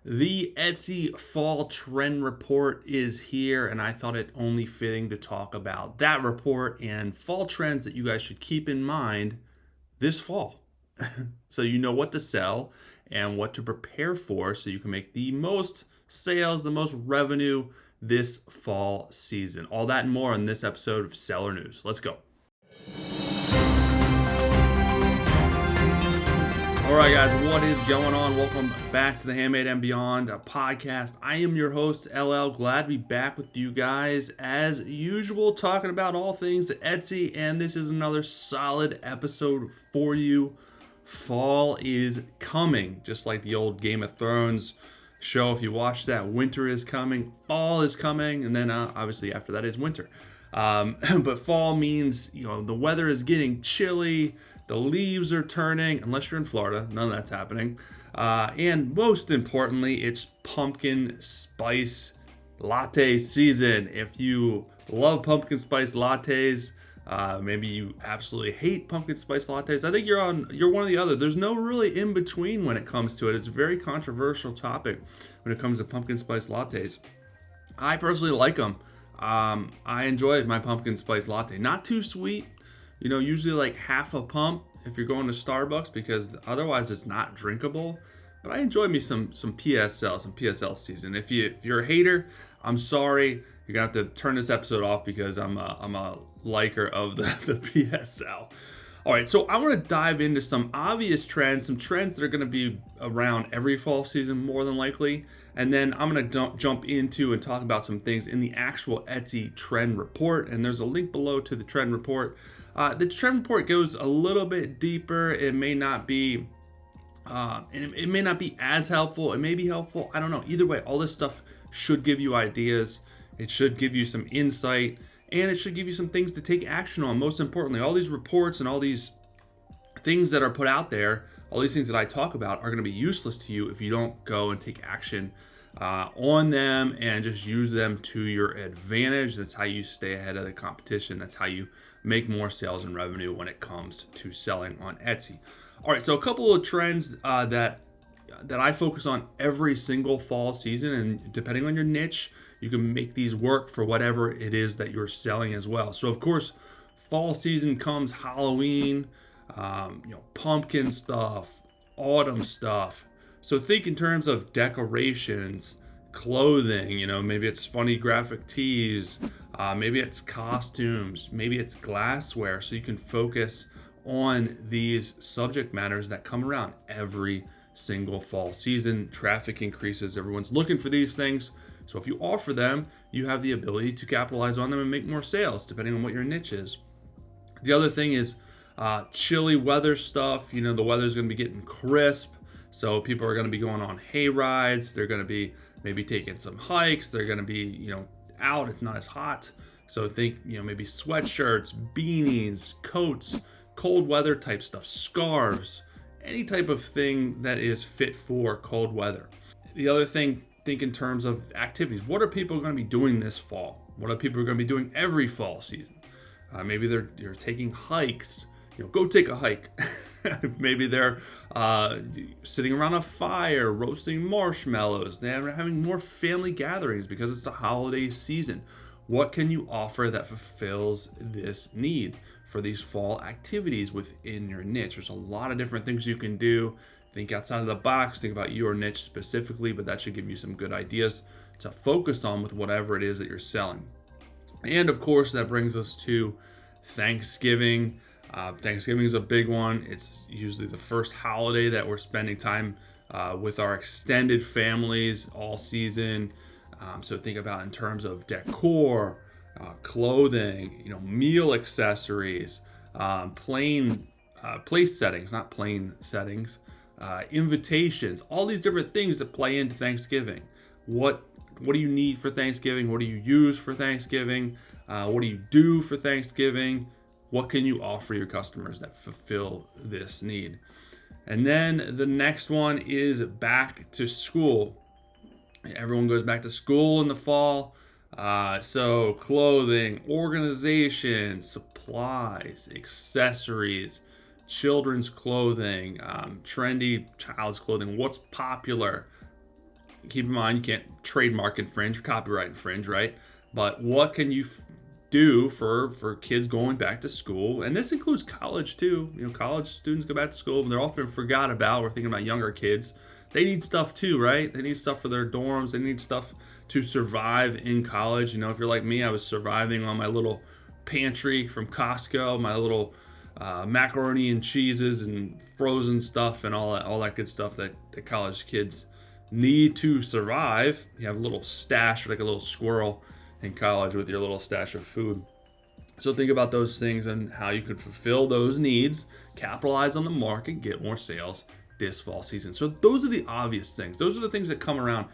The Etsy Fall Trend Report is here, and I thought it only fitting to talk about that report and fall trends that you guys should keep in mind this fall. So you know what to sell and what to prepare for so you can make the most sales, the most revenue this fall season. All that and more in this episode of Seller News. Let's go. All right, guys, what is going on? Welcome back to the Handmade and Beyond podcast. I am your host, LL. Glad to be back with you guys as usual, talking about all things Etsy, and this is another solid episode for you. Fall is coming, just like the old Game of Thrones show. If you watch that, winter is coming, fall is coming, and then obviously after that is winter. But fall means, the weather is getting chilly. The leaves are turning, unless you're in Florida, none of that's happening. And most importantly, it's pumpkin spice latte season. If you love pumpkin spice lattes, maybe you absolutely hate pumpkin spice lattes, I think you're one or the other. There's no really in between when it comes to it. It's a very controversial topic when it comes to pumpkin spice lattes. I personally like them. I enjoy my pumpkin spice latte. Not too sweet. Usually like half a pump if you're going to Starbucks, because otherwise it's not drinkable. But I enjoy me some PSL season. If you're a hater, I'm sorry. You're gonna have to turn this episode off because I'm a liker of the PSL. All right, so I want to dive into some obvious trends, some trends that are going to be around every fall season more than likely, and then I'm going to jump into and talk about some things in the actual Etsy trend report, and there's a link below to the trend report. The trend report goes a little bit deeper. It may not be, it may not be as helpful. It may be helpful. I don't know. Either way, all this stuff should give you ideas. It should give you some insight. And it should give you some things to take action on. Most importantly, all these reports and all these things that are put out there, all these things that I talk about are going to be useless to you if you don't go and take action on them and just use them to your advantage. That's how you stay ahead of the competition. That's how you make more sales and revenue when it comes to selling on Etsy. All right, so a couple of trends that I focus on every single fall season, and depending on your niche, you can make these work for whatever it is that you're selling as well. So of course, fall season comes Halloween, pumpkin stuff, autumn stuff. So think in terms of decorations, clothing, maybe it's funny graphic tees, maybe it's costumes, maybe it's glassware. So you can focus on these subject matters that come around every single fall season. Traffic increases, everyone's looking for these things. So if you offer them, you have the ability to capitalize on them and make more sales, depending on what your niche is. The other thing is chilly weather stuff. The weather's going to be getting crisp, so people are going to be going on hay rides. They're going to be maybe taking some hikes. They're going to be, out. It's not as hot. So think, maybe sweatshirts, beanies, coats, cold weather type stuff, scarves, any type of thing that is fit for cold weather. The other thing, think in terms of activities. What are people going to be doing this fall? What are people going to be doing every fall season? Maybe they're taking hikes. Go take a hike. Maybe they're sitting around a fire, roasting marshmallows. They're having more family gatherings because it's the holiday season. What can you offer that fulfills this need for these fall activities within your niche? There's a lot of different things you can do. Think outside of the box, think about your niche specifically, but that should give you some good ideas to focus on with whatever it is that you're selling. And of course, that brings us to Thanksgiving. Thanksgiving is a big one. It's usually the first holiday that we're spending time with our extended families all season. So think about in terms of decor, clothing, meal accessories, place settings, not plain settings. Invitations, all these different things that play into Thanksgiving. What do you need for Thanksgiving? What do you use for Thanksgiving? What do you do for Thanksgiving? What can you offer your customers that fulfill this need? And then the next one is back to school. Everyone goes back to school in the fall. So clothing, organization, supplies, accessories, children's clothing, trendy child's clothing, what's popular, keep in mind you can't trademark infringe or copyright infringe, right? But what can you do for kids going back to school? And this includes college too. College students go back to school, and they're often forgot about. We're thinking about younger kids. They need stuff too, right? They need stuff for their dorms. They need stuff to survive in college. If you're like me, I was surviving on my little pantry from Costco, my little macaroni and cheeses and frozen stuff and all that good stuff that college kids need to survive. You have a little stash, like a little squirrel in college with your little stash of food. So think about those things and how you could fulfill those needs, capitalize on the market, get more sales this fall season. So those are the obvious things. Those are the things that come around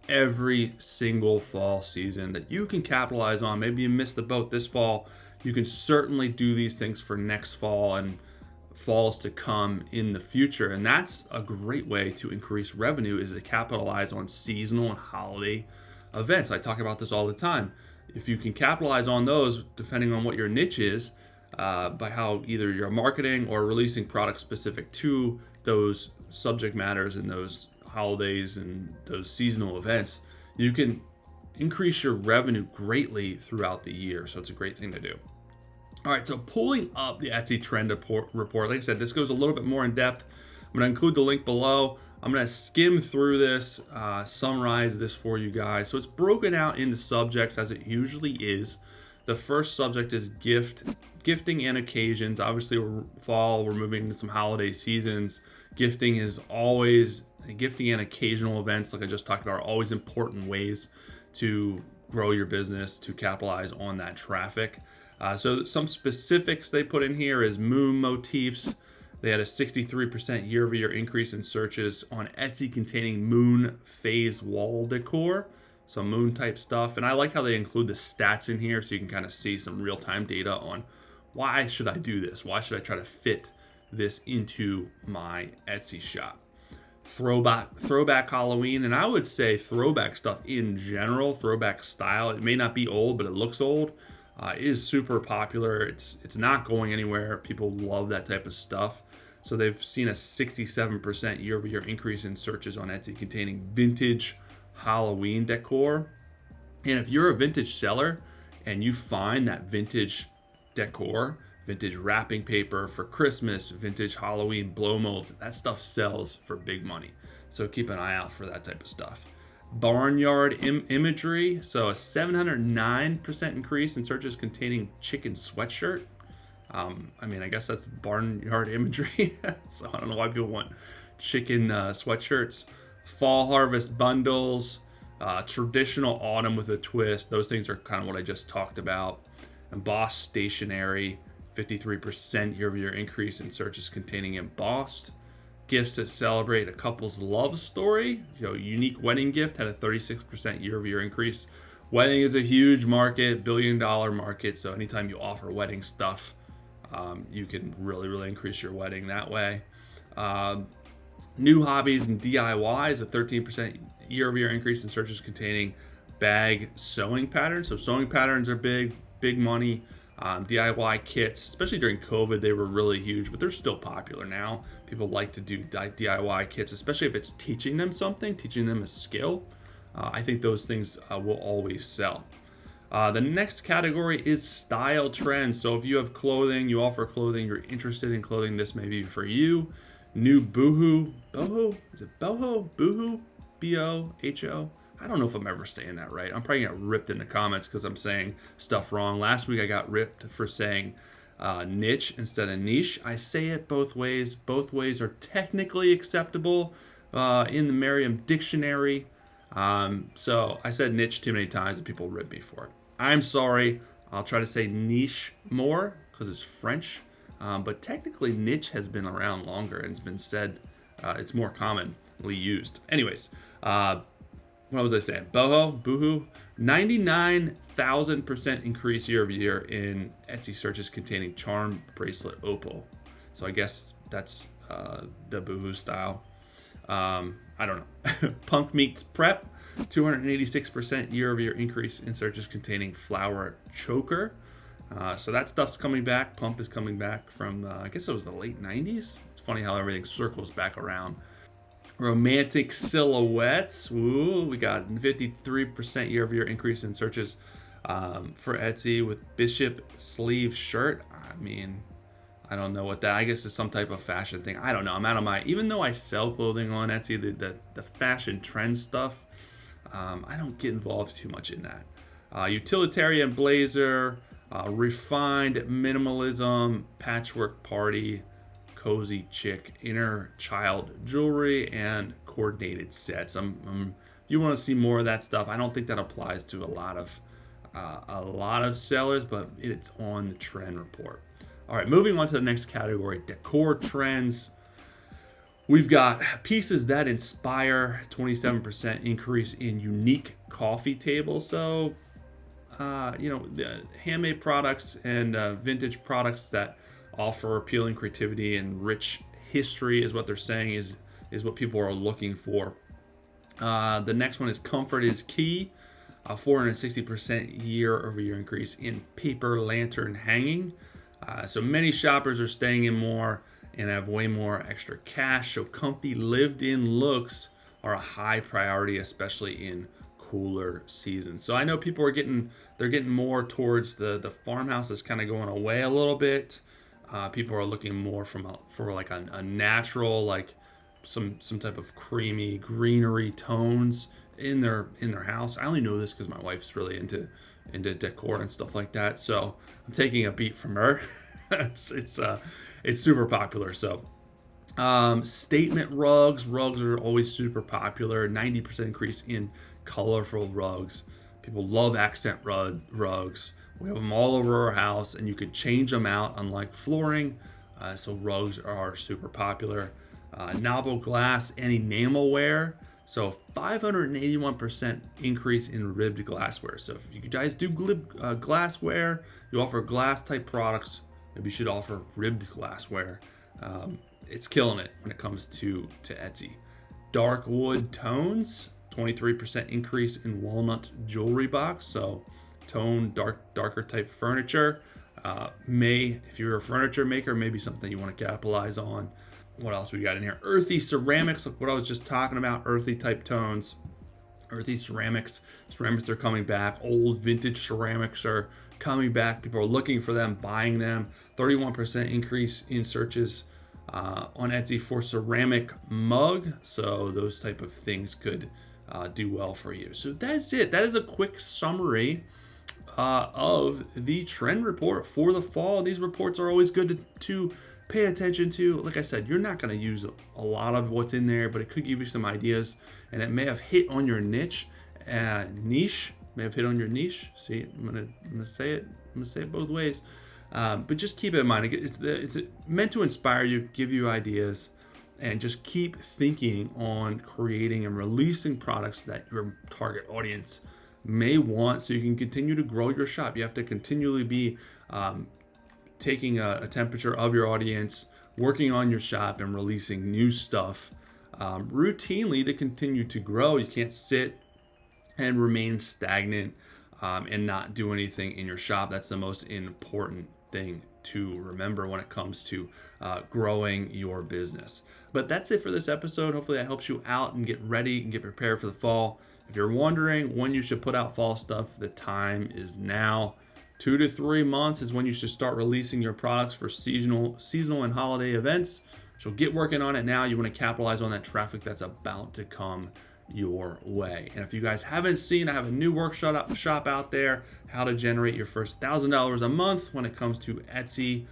every single fall season that you can capitalize on. Maybe you missed the boat this fall. You can certainly do these things for next fall and falls to come in the future. And that's a great way to increase revenue, is to capitalize on seasonal and holiday events. I talk about this all the time. If you can capitalize on those, depending on what your niche is, by how either you're marketing or releasing products specific to those subject matters and those holidays and those seasonal events, you can increase your revenue greatly throughout the year. So it's a great thing to do. All right, so pulling up the Etsy trend report, like I said, this goes a little bit more in depth. I'm going to include the link below. I'm going to skim through this, summarize this for you guys. So it's broken out into subjects as it usually is. The first subject is gifting and occasions. Obviously, we're moving into some holiday seasons. Gifting and occasional events, like I just talked about, are always important ways to grow your business, to capitalize on that traffic. So some specifics they put in here is moon motifs. They had a 63% year-over-year increase in searches on Etsy containing moon phase wall decor. So moon type stuff. And I like how they include the stats in here so you can kind of see some real-time data on why should I do this? Why should I try to fit this into my Etsy shop? Throwback Halloween, and I would say throwback stuff in general, throwback style. It may not be old, but it looks old. Is super popular. It's not going anywhere. People love that type of stuff. So they've seen a 67% year-over-year increase in searches on Etsy containing vintage Halloween decor. And if you're a vintage seller and you find that vintage decor, vintage wrapping paper for Christmas, vintage Halloween blow molds, that stuff sells for big money. So keep an eye out for that type of stuff. Barnyard imagery, so a 709% increase in searches containing chicken sweatshirt. I guess that's barnyard imagery. So I don't know why people want chicken sweatshirts. Fall harvest bundles, traditional autumn with a twist. Those things are kind of what I just talked about. Embossed stationery, 53% year-over-year increase in searches containing embossed. Gifts that celebrate a couple's love story. Unique wedding gift had a 36% year-over-year increase. Wedding is a huge market, billion-dollar market. So anytime you offer wedding stuff, you can really increase your wedding that way. New hobbies and DIYs, a 13% year-over-year increase in searches containing bag sewing patterns. So sewing patterns are big money. DIY kits, especially during COVID, they were really huge, but they're still popular now. People like to do DIY kits, especially if it's teaching them something, teaching them a skill. I think those things will always sell. The next category is style trends. So if you have clothing, you offer clothing, you're interested in clothing, this may be for you. New boho, is it boho? B-O-H-O? I don't know if I'm ever saying that right. I'm probably gonna get ripped in the comments because I'm saying stuff wrong. Last week I got ripped for saying niche instead of niche. I say it both ways. Both ways are technically acceptable in the Merriam dictionary. So I said niche too many times and people ripped me for it. I'm sorry. I'll try to say niche more because it's French. But technically niche has been around longer and it's been said, it's more commonly used. Anyways, what was I saying? Boohoo, 99,000% increase year over year in Etsy searches containing charm bracelet opal. So I guess that's the Boohoo style. I don't know. Punk meets prep, 286% year over year increase in searches containing flower choker. So that stuff's coming back. Pump is coming back from, I guess it was the late 90s. It's funny how everything circles back around. Romantic silhouettes. Ooh, we got 53% year-over-year increase in searches for Etsy with bishop sleeve shirt. I mean, I don't know what that. I guess it's some type of fashion thing. I don't know. I'm out of my. Even though I sell clothing on Etsy, the fashion trend stuff, I don't get involved too much in that. Utilitarian blazer, refined minimalism, patchwork party, cozy chick, inner child jewelry, and coordinated sets. If you want to see more of that stuff, I don't think that applies to a lot of sellers, but it's on the trend report. All right, moving on to the next category, decor trends. We've got pieces that inspire, 27% increase in unique coffee tables. So, the handmade products and vintage products that offer appealing creativity and rich history is what they're saying is what people are looking for. The next one is comfort is key. 460% year-over-year increase in paper lantern hanging. So many shoppers are staying in more and have way more extra cash. So comfy lived-in looks are a high priority, especially in cooler seasons. So I know people are getting more towards the farmhouse is kind of going away a little bit. People are looking more for like a natural, like some type of creamy greenery tones in their house. I only know this because my wife's really into decor and stuff like that. So I'm taking a beat from her. it's super popular. So statement rugs are always super popular. 90% increase in colorful rugs. People love accent rugs. We have them all over our house, and you could change them out, unlike flooring. So rugs are super popular. Novel glass and enamelware. So 581% increase in ribbed glassware. So if you guys do glassware, you offer glass type products, maybe you should offer ribbed glassware. It's killing it when it comes to Etsy. Dark wood tones, 23% increase in walnut jewelry box. So tone, darker type furniture. If you're a furniture maker, maybe something you want to capitalize on. What else we got in here? Earthy ceramics, like what I was just talking about, earthy type tones. Earthy ceramics are coming back. Old vintage ceramics are coming back. People are looking for them, buying them. 31% increase in searches on Etsy for ceramic mug. So those type of things could do well for you. So that's it. That is a quick summary of the trend report for the fall. These reports are always good to pay attention to. Like I said, you're not going to use a lot of what's in there, but it could give you some ideas, and it may have hit on your niche. May have hit on your niche. See, I'm gonna say it both ways. But just keep it in mind. It's meant to inspire you, give you ideas, and just keep thinking on creating and releasing products that your target audience may want, so you can continue to grow your shop. You have to continually be taking a temperature of your audience, working on your shop, and releasing new stuff routinely to continue to grow. You can't sit and remain stagnant and not do anything in your shop. That's the most important thing to remember when it comes to growing your business. But that's it for this episode. Hopefully that helps you out and get ready and get prepared for the fall. If you're wondering when you should put out fall stuff, the time is now. 2 to 3 months is when you should start releasing your products for seasonal and holiday events. So get working on it now. You want to capitalize on that traffic that's about to come your way. And if you guys haven't seen, I have a new workshop out there, how to generate your first $1,000 a month when it comes to Etsy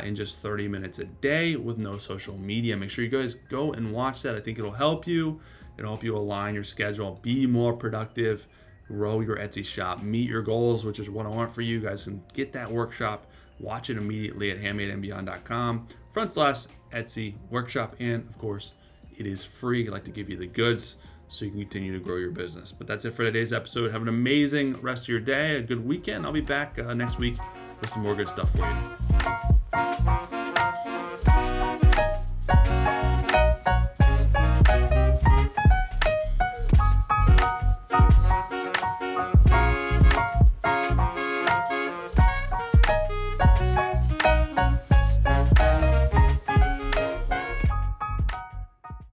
in just 30 minutes a day with no social media. Make sure you guys go and watch that. I think it'll help you. It'll help you align your schedule, be more productive, grow your Etsy shop, meet your goals, which is what I want for you guys. And get that workshop. Watch it immediately at handmadeandbeyond.com/Etsy workshop. And of course, it is free. I like to give you the goods so you can continue to grow your business. But that's it for today's episode. Have an amazing rest of your day, a good weekend. I'll be back next week with some more good stuff for you.